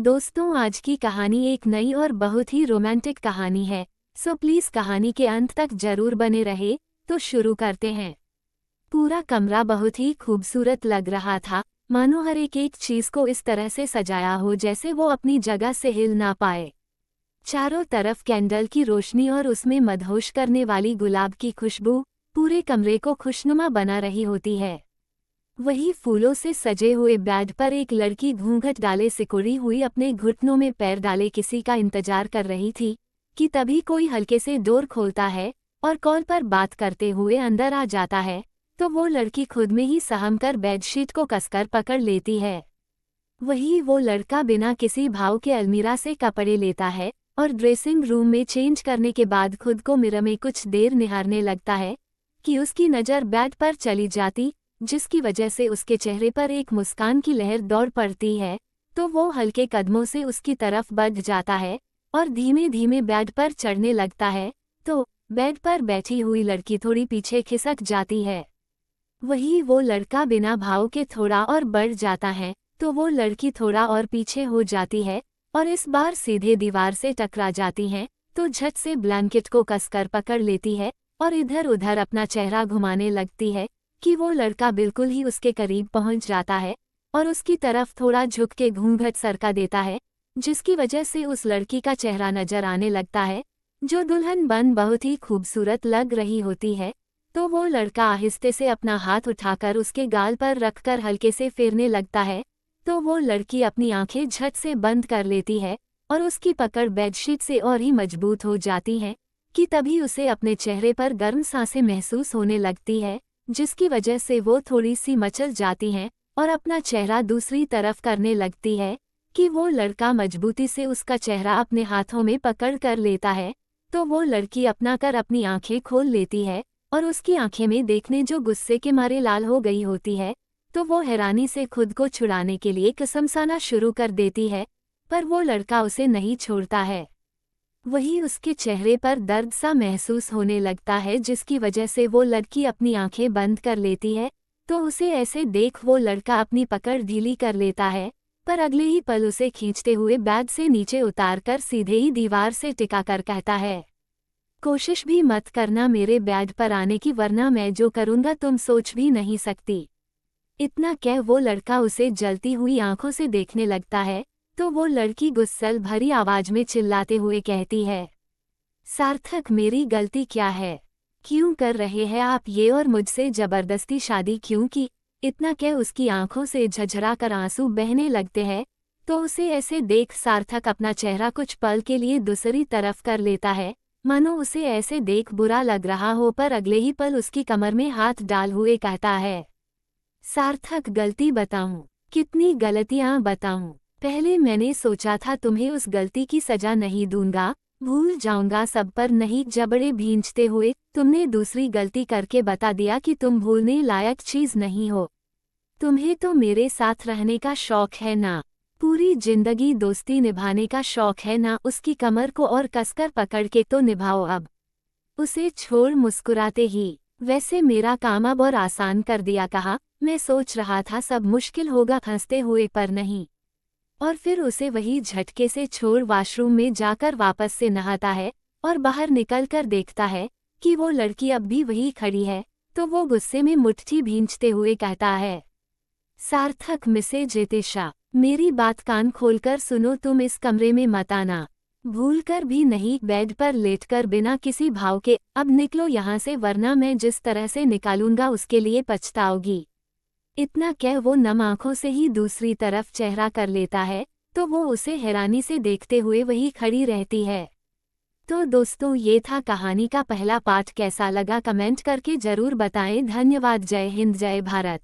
दोस्तों, आज की कहानी एक नई और बहुत ही रोमांटिक कहानी है। सो प्लीज कहानी के अंत तक जरूर बने रहे। तो शुरू करते हैं। पूरा कमरा बहुत ही खूबसूरत लग रहा था, मानो हर एक एक चीज को इस तरह से सजाया हो जैसे वो अपनी जगह से हिल ना पाए। चारों तरफ कैंडल की रोशनी और उसमें मदहोश करने वाली गुलाब की खुशबू पूरे कमरे को खुशनुमा बना रही होती है। वही फूलों से सजे हुए बेड पर एक लड़की घूंघट डाले सिकुड़ी हुई अपने घुटनों में पैर डाले किसी का इंतजार कर रही थी कि तभी कोई हल्के से डोर खोलता है और कॉल पर बात करते हुए अंदर आ जाता है। तो वो लड़की खुद में ही सहम कर बेडशीट को कसकर पकड़ लेती है। वही वो लड़का बिना किसी भाव के अलमीरा से कपड़े लेता है और ड्रेसिंग रूम में चेंज करने के बाद खुद को मिरर में कुछ देर निहारने लगता है कि उसकी नज़र बेड पर चली जाती, जिसकी वजह से उसके चेहरे पर एक मुस्कान की लहर दौड़ पड़ती है। तो वो हल्के कदमों से उसकी तरफ बढ़ जाता है और धीमे धीमे बेड पर चढ़ने लगता है। तो बेड पर बैठी हुई लड़की थोड़ी पीछे खिसक जाती है। वही वो लड़का बिना भाव के थोड़ा और बढ़ जाता है, तो वो लड़की थोड़ा और पीछे हो जाती है और इस बार सीधे दीवार से टकरा जाती है। तो झट से ब्लैंकेट को कसकर पकड़ लेती है और इधर उधर अपना चेहरा घुमाने लगती है कि वो लड़का बिल्कुल ही उसके करीब पहुंच जाता है और उसकी तरफ थोड़ा झुक के घूंघट सरका देता है, जिसकी वजह से उस लड़की का चेहरा नजर आने लगता है, जो दुल्हन बन बहुत ही खूबसूरत लग रही होती है। तो वो लड़का आहिस्ते से अपना हाथ उठाकर उसके गाल पर रखकर हल्के से फेरने लगता है। तो वो लड़की अपनी आंखें झट से बंद कर लेती है और उसकी पकड़ बेडशीट से और ही मजबूत हो जाती है कि तभी उसे अपने चेहरे पर गर्म सांसें महसूस होने लगती है, जिसकी वजह से वो थोड़ी सी मचल जाती हैं और अपना चेहरा दूसरी तरफ करने लगती है कि वो लड़का मजबूती से उसका चेहरा अपने हाथों में पकड़ कर लेता है। तो वो लड़की अपना कर अपनी आंखें खोल लेती है और उसकी आंखें में देखने जो गुस्से के मारे लाल हो गई होती है। तो वो हैरानी से खुद को छुड़ाने के लिए कसमसाना शुरू कर देती है, पर वो लड़का उसे नहीं छोड़ता है। वही उसके चेहरे पर दर्द सा महसूस होने लगता है, जिसकी वजह से वो लड़की अपनी आंखें बंद कर लेती है। तो उसे ऐसे देख वो लड़का अपनी पकड़ ढीली कर लेता है, पर अगले ही पल उसे खींचते हुए बेड से नीचे उतारकर सीधे ही दीवार से टिका कर कहता है, कोशिश भी मत करना मेरे बेड पर आने की, वरना मैं जो करूँगा तुम सोच भी नहीं सकती। इतना कह वो लड़का उसे जलती हुई आंखों से देखने लगता है। तो वो लड़की गुस्सल भरी आवाज में चिल्लाते हुए कहती है, सार्थक, मेरी गलती क्या है? क्यों कर रहे हैं आप ये, और मुझसे जबरदस्ती शादी क्यों की? इतना कह उसकी आंखों से झरझरा कर आंसू बहने लगते हैं। तो उसे ऐसे देख सार्थक अपना चेहरा कुछ पल के लिए दूसरी तरफ कर लेता है, मानो उसे ऐसे देख बुरा लग रहा हो, पर अगले ही पल उसकी कमर में हाथ डाल हुए कहता है, सार्थक, गलती बताऊं? कितनी गलतियां बताऊं? पहले मैंने सोचा था तुम्हें उस गलती की सजा नहीं दूंगा, भूल जाऊंगा सब, पर नहीं, जबड़े भींचते हुए तुमने दूसरी गलती करके बता दिया कि तुम भूलने लायक चीज नहीं हो। तुम्हें तो मेरे साथ रहने का शौक है ना, पूरी जिंदगी दोस्ती निभाने का शौक है ना। उसकी कमर को और कसकर पकड़ के तो निभाओ अब। उसे छोड़ मुस्कुराते ही, वैसे मेरा काम अब और आसान कर दिया, कहा। मैं सोच रहा था सब मुश्किल होगा, हंसते हुए, पर नहीं। और फिर उसे वही झटके से छोड़ वॉशरूम में जाकर वापस से नहाता है और बाहर निकलकर देखता है कि वो लड़की अब भी वही खड़ी है। तो वो गुस्से में मुट्ठी भींचते हुए कहता है, सार्थक, मिसेज रितिशा, मेरी बात कान खोलकर सुनो, तुम इस कमरे में मत आना, भूलकर भी नहीं। बेड पर लेटकर बिना किसी भाव के अब निकलो यहाँ से, वरना मैं जिस तरह से निकालूंगा उसके लिए पछताओगी। इतना कह वो नम आंखों से ही दूसरी तरफ चेहरा कर लेता है। तो वो उसे हैरानी से देखते हुए वही खड़ी रहती है। तो दोस्तों, ये था कहानी का पहला पार्ट। कैसा लगा कमेंट करके जरूर बताएं। धन्यवाद। जय हिंद, जय भारत।